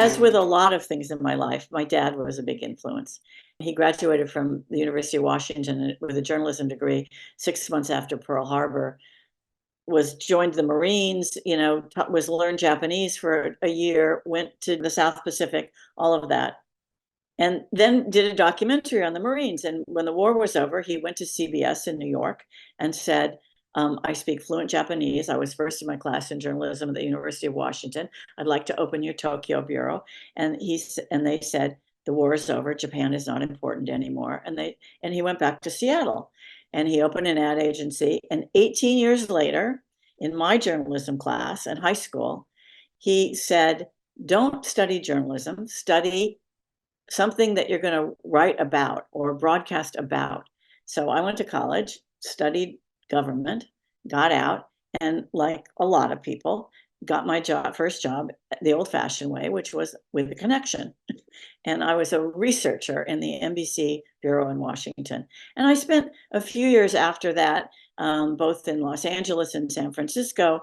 as with a lot of things in my life, my dad was a big influence. He graduated from the University of Washington with a journalism degree 6 months after Pearl Harbor, was joined the Marines, was learned Japanese for a year, went to the South Pacific, all of that. And then did a documentary on the Marines. And when the war was over, he went to CBS in New York and said, I speak fluent Japanese. I was first in my class in journalism at the University of Washington. I'd like to open your Tokyo bureau. And they said, the war is over. Japan is not important anymore. And he went back to Seattle and he opened an ad agency. And 18 years later, in my journalism class at high school, he said, don't study journalism, study something that you're going to write about or broadcast about. So I went to college, studied government, got out, and like a lot of people, got my first job the old-fashioned way, which was with a connection. And I was a researcher in the NBC bureau in Washington. And I spent a few years after that, both in Los Angeles and San Francisco,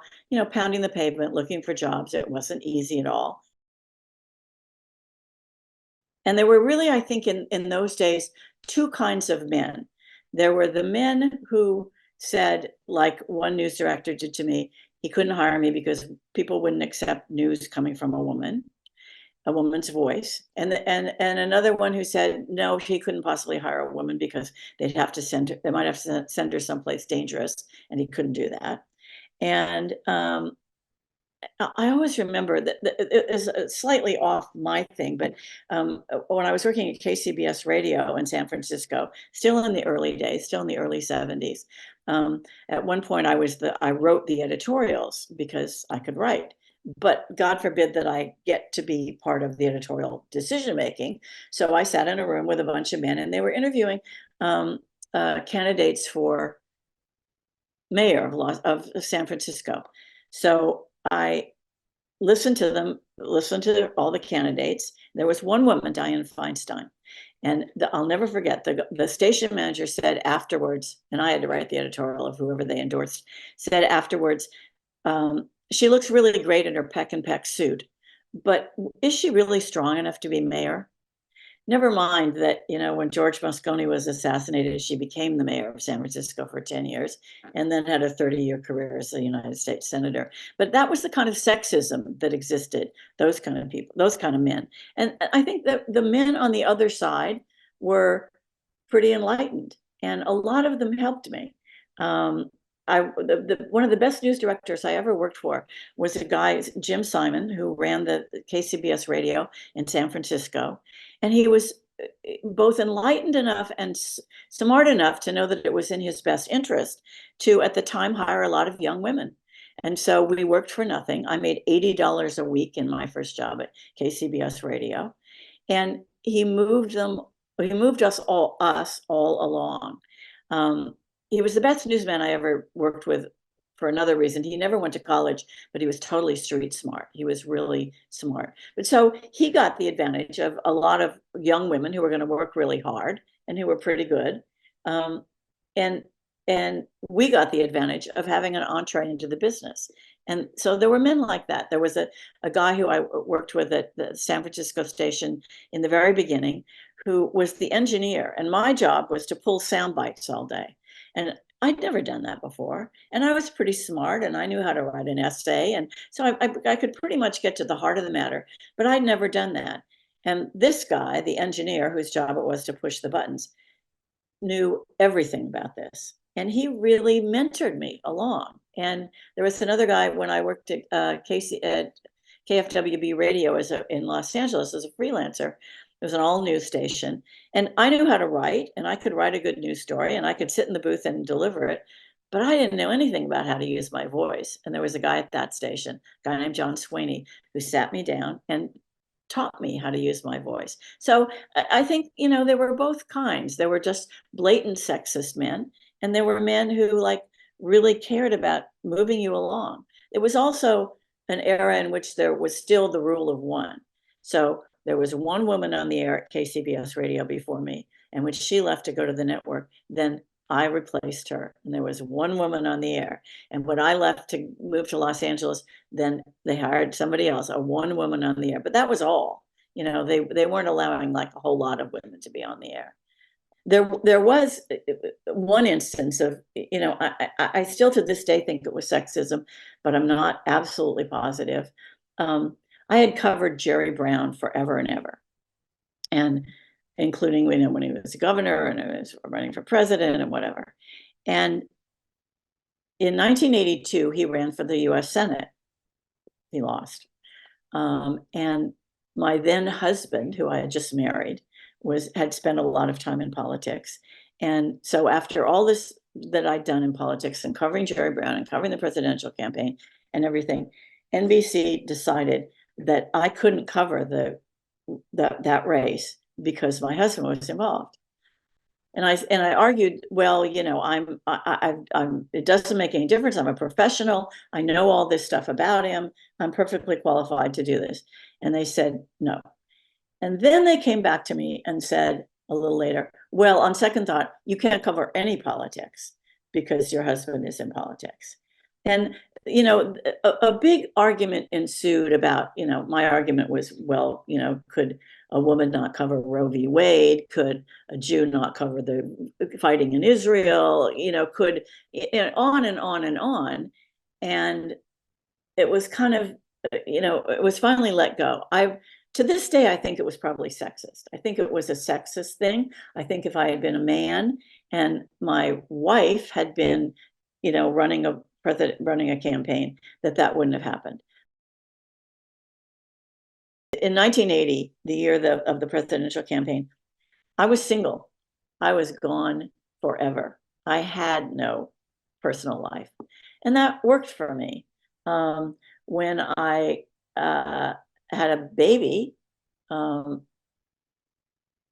pounding the pavement, looking for jobs. It wasn't easy at all. And there were really, I think, in those days, two kinds of men. There were the men who said, like one news director did to me, he couldn't hire me because people wouldn't accept news coming from a woman's voice. And another one who said, no, he couldn't possibly hire a woman because they might have to send her someplace dangerous, and he couldn't do that. And I always remember that it is slightly off my thing, but when I was working at KCBS Radio in San Francisco, still in the early days, still in the early 70s, at one point I wrote the editorials because I could write, but God forbid that I get to be part of the editorial decision making. So I sat in a room with a bunch of men, and they were interviewing candidates for mayor of San Francisco. So I listened to them, listened to all the candidates. There was one woman, Dianne Feinstein, and I'll never forget, the station manager said afterwards, and I had to write the editorial of whoever they endorsed, said afterwards, she looks really great in her peck and peck suit, but is she really strong enough to be mayor? Never mind that, when George Moscone was assassinated, she became the mayor of San Francisco for 10 years and then had a 30-year career as a United States senator. But that was the kind of sexism that existed, those kind of people, those kind of men. And I think that the men on the other side were pretty enlightened, and a lot of them helped me. One of the best news directors I ever worked for was a guy, Jim Simon, who ran the KCBS radio in San Francisco. And he was both enlightened enough and smart enough to know that it was in his best interest to, at the time, hire a lot of young women. And so we worked for nothing. I made $80 a week in my first job at KCBS radio. And he moved us all along. He was the best newsman I ever worked with for another reason. He never went to college, but he was totally street smart. He was really smart. But so he got the advantage of a lot of young women who were going to work really hard and who were pretty good. And we got the advantage of having an entree into the business. And so there were men like that. There was a guy who I worked with at the San Francisco station in the very beginning, who was the engineer. And my job was to pull sound bites all day. And I'd never done that before. And I was pretty smart, and I knew how to write an essay. And so I could pretty much get to the heart of the matter, but I'd never done that. And this guy, the engineer, whose job it was to push the buttons, knew everything about this. And he really mentored me along. And there was another guy when I worked at KFWB radio in Los Angeles as a freelancer. It was an all news station. And I knew how to write, and I could write a good news story, and I could sit in the booth and deliver it. But I didn't know anything about how to use my voice. And there was a guy at that station, a guy named John Sweeney, who sat me down and taught me how to use my voice. So I think, there were both kinds. There were just blatant sexist men, and there were men who really cared about moving you along. It was also an era in which there was still the rule of one. So there was one woman on the air at KCBS radio before me, and when she left to go to the network, then I replaced her, and there was one woman on the air. And when I left to move to Los Angeles, then they hired somebody else, a one woman on the air. But that was all. They weren't allowing like a whole lot of women to be on the air. There was one instance of, I still to this day think it was sexism, but I'm not absolutely positive. I had covered Jerry Brown forever and ever, and including, when he was a governor and he was running for president and whatever. And in 1982, he ran for the US Senate. He lost. And my then husband, who I had just married, had spent a lot of time in politics. And so after all this that I'd done in politics and covering Jerry Brown and covering the presidential campaign and everything, NBC decided that I couldn't cover that race because my husband was involved. And I argued, well, I'm it doesn't make any difference. I'm a professional. I know all this stuff about him. I'm perfectly qualified to do this. And they said no. And then they came back to me and said a little later, well, on second thought, you can't cover any politics because your husband is in politics. And a big argument ensued about, my argument was, well, could a woman not cover Roe v. Wade? Could a Jew not cover the fighting in Israel? Could, on and on and on. And it was kind of, it was finally let go. To this day, I think it was probably sexist. I think it was a sexist thing. I think if I had been a man and my wife had been, running a campaign, that wouldn't have happened. In 1980, the year of the presidential campaign, I was single. I was gone forever. I had no personal life. And that worked for me. When I had a baby, the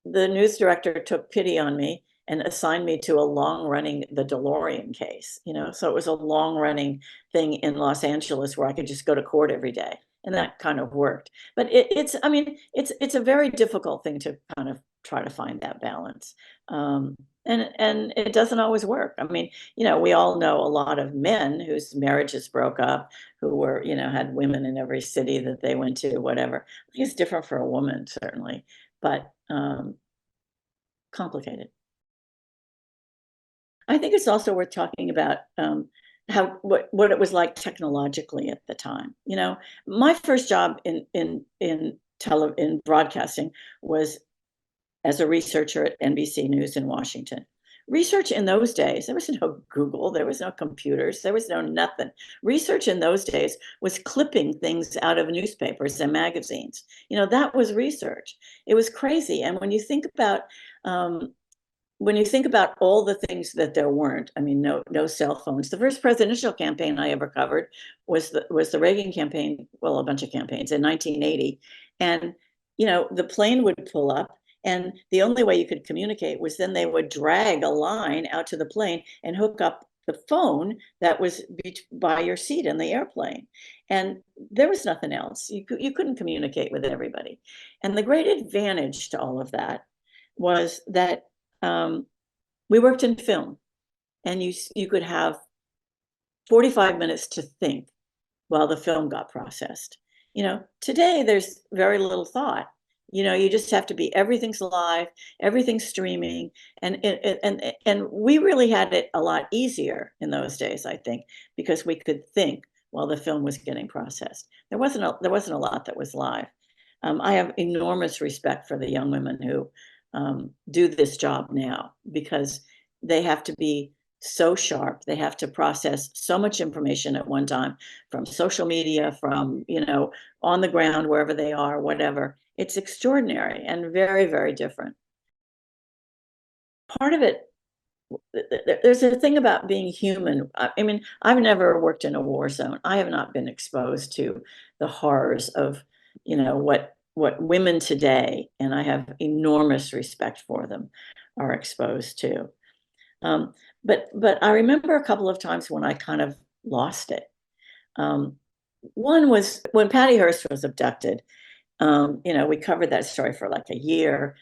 news director took pity on me and assigned me to a long-running The DeLorean case. So it was a long-running thing in Los Angeles where I could just go to court every day, and that kind of worked. But it's a very difficult thing to kind of try to find that balance. And it doesn't always work. We all know a lot of men whose marriages broke up, who were, had women in every city that they went to, whatever. It's different for a woman, certainly, but complicated. I think it's also worth talking about what it was like technologically at the time. My first job in broadcasting was as a researcher at NBC News in Washington. Research in those days, there was no Google, there was no computers, there was no nothing. Research in those days was clipping things out of newspapers and magazines. That was research. It was crazy. And when you think about all the things that there weren't, no cell phones. The first presidential campaign I ever covered was the Reagan campaign, well, a bunch of campaigns in 1980. And, the plane would pull up, and the only way you could communicate was then they would drag a line out to the plane and hook up the phone that was by your seat in the airplane. And there was nothing else. You couldn't communicate with everybody. And the great advantage to all of that was that we worked in film, and you could have 45 minutes to think while the film got processed. Today there's very little thought. You just have to be, everything's live, everything's streaming, and we really had it a lot easier in those days, I think, because we could think while the film was getting processed. There wasn't a lot that was live. I have enormous respect for the young women who do this job now, because they have to be so sharp. They have to process so much information at one time, from social media, from, on the ground, wherever they are, whatever. It's extraordinary and very, very different. Part of it, there's a thing about being human. I've never worked in a war zone. I have not been exposed to the horrors of, what women today, and I have enormous respect for them, are exposed to. But I remember a couple of times when I kind of lost it. One was when Patty Hearst was abducted. We covered that story for like a year.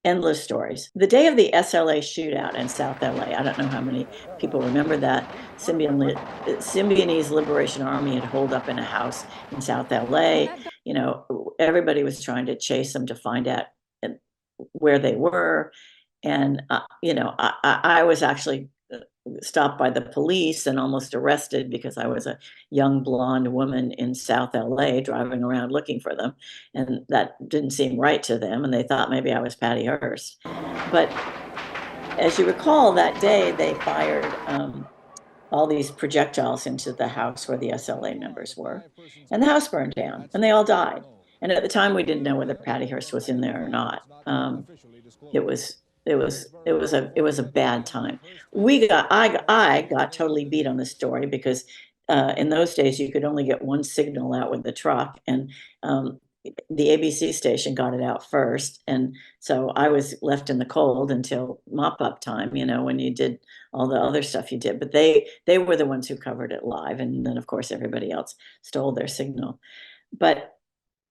endless stories. The day of the SLA shootout in South LA, I don't know how many people remember that. Symbionese Liberation Army had holed up in a house in South LA. You know, everybody was trying to chase them to find out where they were. And, you know, I was actually stopped by the police and almost arrested because I was a young blonde woman in South LA driving around looking for them. And that didn't seem right to them. And they thought maybe I was Patty Hearst. But as you recall, that day they fired all these projectiles into the house where the SLA members were. And the house burned down and they all died. And at the time, we didn't know whether Patty Hearst was in there or not. It was it was a bad time. I got totally beat on the story because in those days you could only get one signal out with the truck, and the ABC station got it out first, and so I was left in the cold until mop up time. You know, when you did all the other stuff you did, but they were the ones who covered it live, and then of course everybody else stole their signal. But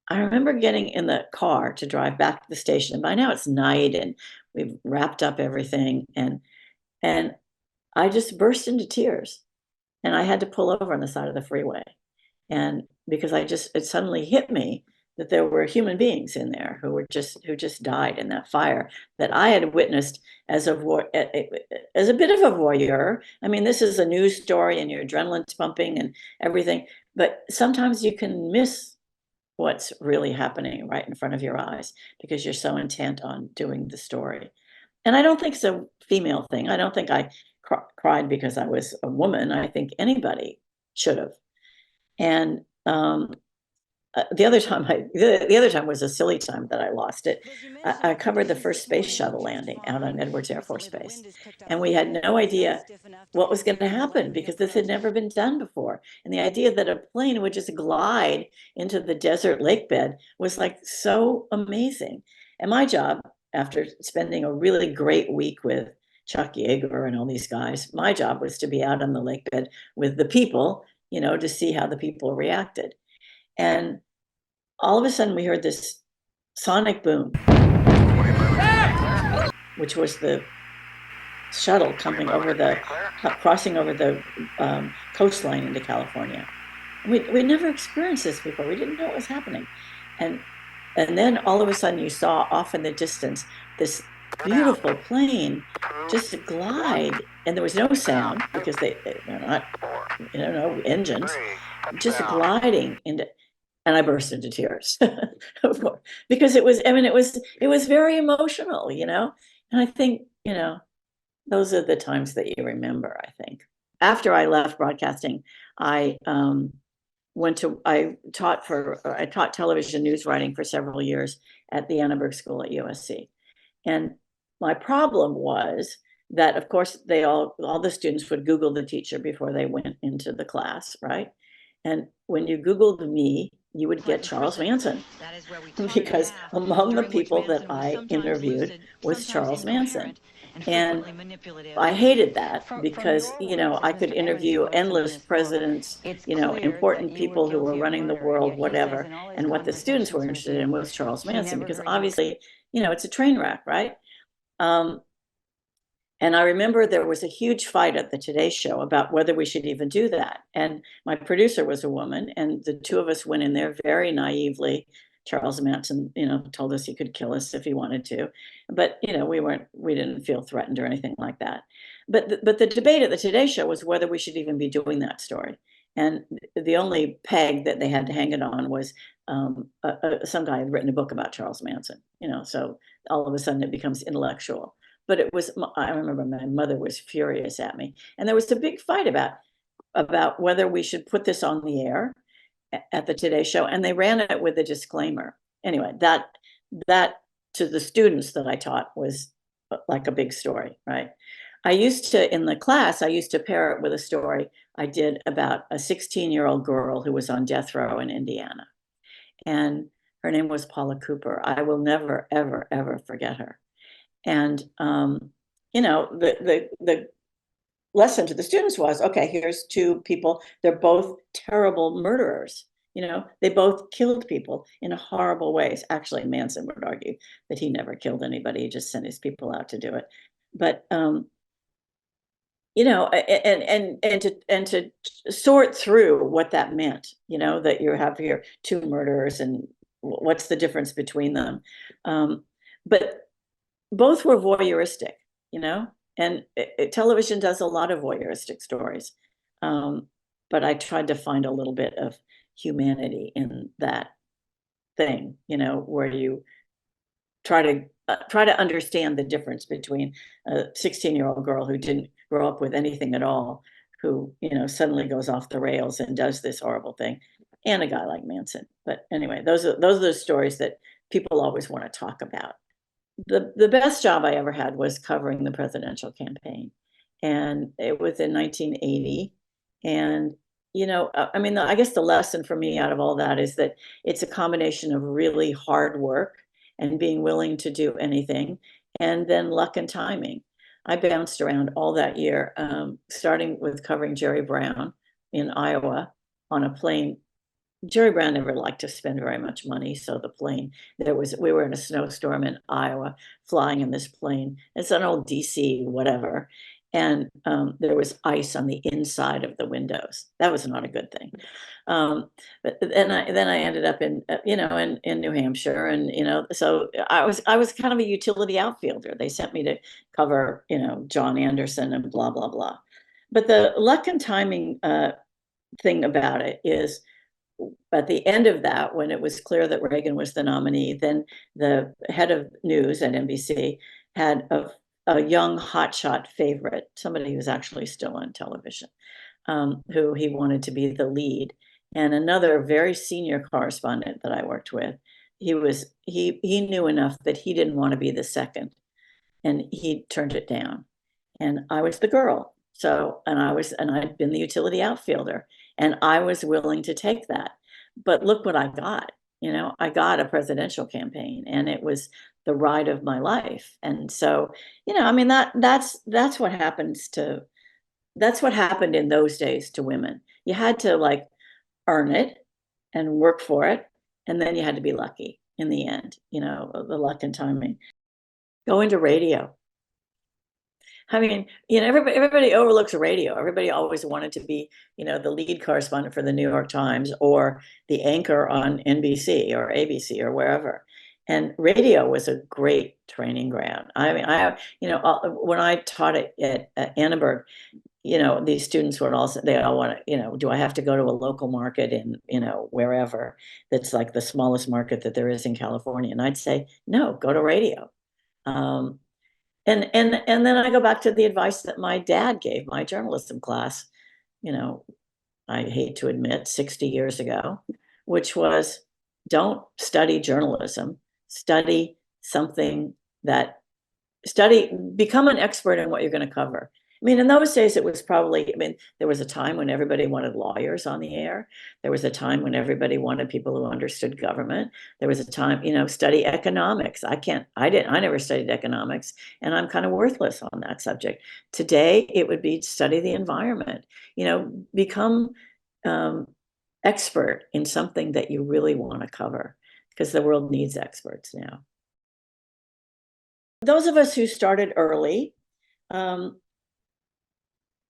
I remember getting in the car to drive back to the station. By now it's night and we've wrapped up everything, and I just burst into tears, and I had to pull over on the side of the freeway. And because it suddenly hit me that there were human beings in there who just died in that fire that I had witnessed as as a bit of a voyeur. I mean, this is a news story and your adrenaline's pumping and everything, but sometimes you can miss what's really happening right in front of your eyes because you're so intent on doing the story. And I don't think it's a female thing. I don't think I cried because I was a woman. I think anybody should have. And the other time was a silly time that I lost it. I covered the first space shuttle landing out on Edwards Air Force Base, and we had no idea what was going to happen because this had never been done before. And the idea that a plane would just glide into the desert lake bed was like so amazing. And my job, after spending a really great week with Chuck Yeager and all these guys, my job was to be out on the lake bed with the people, you know, to see how the people reacted. And all of a sudden we heard this sonic boom, which was the shuttle crossing over the coastline into California. We'd never experienced this before. We didn't know what was happening. And then all of a sudden you saw off in the distance this beautiful plane just glide, and there was no sound because they're not, you know, no engines, just gliding into, and I burst into tears because it was very emotional, you know. And I think, you know, those are the times that you remember. I think after I left broadcasting, I I taught television news writing for several years at the Annenberg School at USC, and my problem was that, of course, all the students would Google the teacher before they went into the class, right? And when you Googled me, you would get Charles Manson because among the people that I interviewed was Charles Manson. And I hated that because, you know, I could interview endless presidents, you know, important people who were running the world, whatever. And what the students were interested in was Charles Manson because obviously, you know, it's a train wreck, right? Um, and I remember there was a huge fight at the Today Show about whether we should even do that. And my producer was a woman, and the two of us went in there very naively. Charles Manson, you know, told us he could kill us if he wanted to, but you know, we didn't feel threatened or anything like that. But the debate at the Today Show was whether we should even be doing that story. And the only peg that they had to hang it on was some guy had written a book about Charles Manson. You know, so all of a sudden it becomes intellectual. But I remember my mother was furious at me. And there was a big fight about whether we should put this on the air at the Today Show. And they ran it with a disclaimer. Anyway, that to the students that I taught was like a big story, right? In the class, I used to pair it with a story I did about a 16-year-old girl who was on death row in Indiana. And her name was Paula Cooper. I will never, ever, ever forget her. And you know, the lesson to the students was, okay, here's two people, they're both terrible murderers, They both killed people in horrible ways. Actually, Manson would argue that he never killed anybody, he just sent his people out to do it. But and to sort through what that meant, that you have here two murderers and what's the difference between them. But both were voyeuristic, and television does a lot of voyeuristic stories. Um, but I tried to find a little bit of humanity in that thing, where you try to understand the difference between a 16-year-old girl who didn't grow up with anything at all, who suddenly goes off the rails and does this horrible thing, and a guy like Manson. But anyway, those are the stories that people always want to talk about. The best job I ever had was covering the presidential campaign, and it was in 1980. And I mean, I guess the lesson for me out of all that is that it's a combination of really hard work and being willing to do anything, and then luck and timing. I bounced around all that year, starting with covering Jerry Brown in Iowa on a plane. Jerry Brown never liked to spend very much money, so we were in a snowstorm in Iowa, flying in this plane. It's an old DC, whatever. And there was ice on the inside of the windows. That was not a good thing. But then I ended up in New Hampshire, and so I was kind of a utility outfielder. They sent me to cover John Anderson and blah blah blah. But the luck and timing thing about it is, at the end of that, when it was clear that Reagan was the nominee, then the head of news at NBC had a young hotshot favorite, somebody who's actually still on television, who he wanted to be the lead. And another very senior correspondent that I worked with, he knew enough that he didn't want to be the second, and he turned it down. And I was the girl. And I'd been the utility outfielder, and I was willing to take that. But look what I got. I got a presidential campaign, and it was the ride of my life. And so, I mean, that's what happened in those days to women. You had to like earn it and work for it, and then you had to be lucky in the end, the luck and timing. Go into radio. I mean, everybody overlooks radio. Everybody always wanted to be, the lead correspondent for the New York Times, or the anchor on NBC or ABC or wherever. And radio was a great training ground. I mean, when I taught it at Annenberg, these students they all want to, do I have to go to a local market in, wherever, that's like the smallest market that there is in California? And I'd say, no, go to radio. And then I go back to the advice that my dad gave my journalism class, I hate to admit, 60 years ago, which was, don't study journalism, become an expert in what you're going to cover. I mean, in those days, it was probably, there was a time when everybody wanted lawyers on the air. There was a time when everybody wanted people who understood government. There was a time, study economics. I never studied economics, and I'm kind of worthless on that subject. Today, it would be study the environment, become expert in something that you really want to cover, because the world needs experts now. Those of us who started early,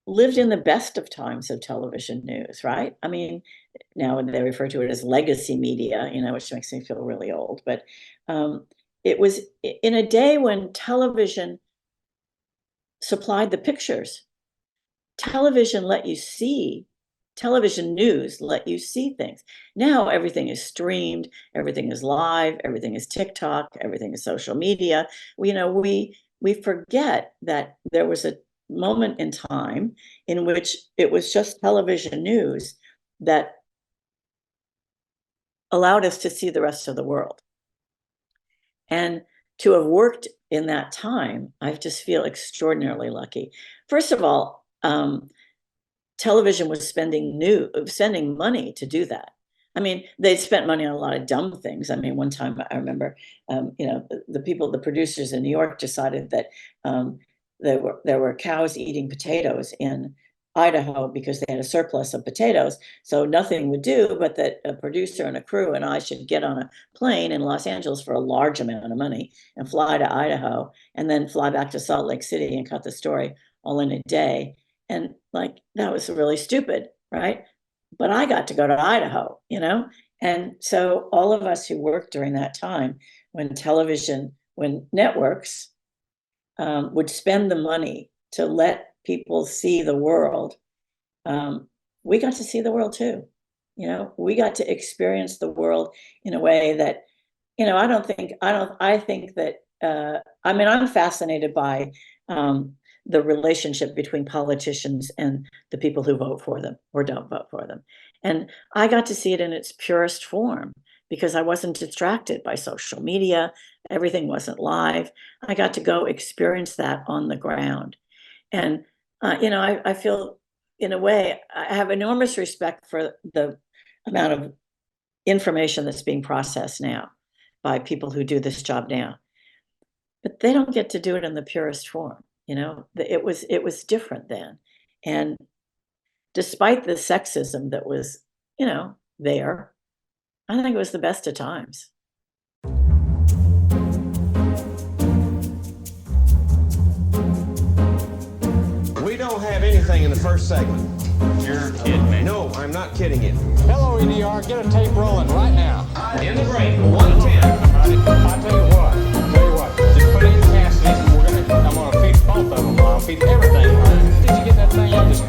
lived in the best of times of television news, right? I mean, now they refer to it as legacy media, which makes me feel really old. But it was in a day when television supplied the pictures. Television news let you see things. Now everything is streamed, everything is live, everything is TikTok, everything is social media. We forget that there was a moment in time in which it was just television news that allowed us to see the rest of the world. And to have worked in that time, I just feel extraordinarily lucky. First of all, television was spending money to do that. I mean, they spent money on a lot of dumb things. I mean, one time I remember, the producers in New York decided that there were cows eating potatoes in Idaho because they had a surplus of potatoes. So nothing would do but that a producer and a crew and I should get on a plane in Los Angeles for a large amount of money and fly to Idaho and then fly back to Salt Lake City and cut the story all in a day. And like, that was really stupid, right? But I got to go to Idaho, you know? And so all of us who worked during that time when television, when networks would spend the money to let people see the world, we got to see the world too. You know, we got to experience the world in a way that, you know, I think that, I mean, I'm fascinated by the relationship between politicians and the people who vote for them or don't vote for them. And I got to see it in its purest form because I wasn't distracted by social media. Everything wasn't live. I got to go experience that on the ground. And, you know, I feel in a way, I have enormous respect for the amount of information that's being processed now by people who do this job now. But they don't get to do it in the purest form, you know? It was different then. And despite the sexism that was, you know, there, I think it was the best of times. We don't have anything in the first segment. You're kidding me. No, I'm not kidding you. Hello, EDR. Get a tape rolling right now. In the break, 110. I'll tell you what. Just put it in Cassidy's and I'm gonna feed both of them. I'll feed everything. Did you get that thing? I just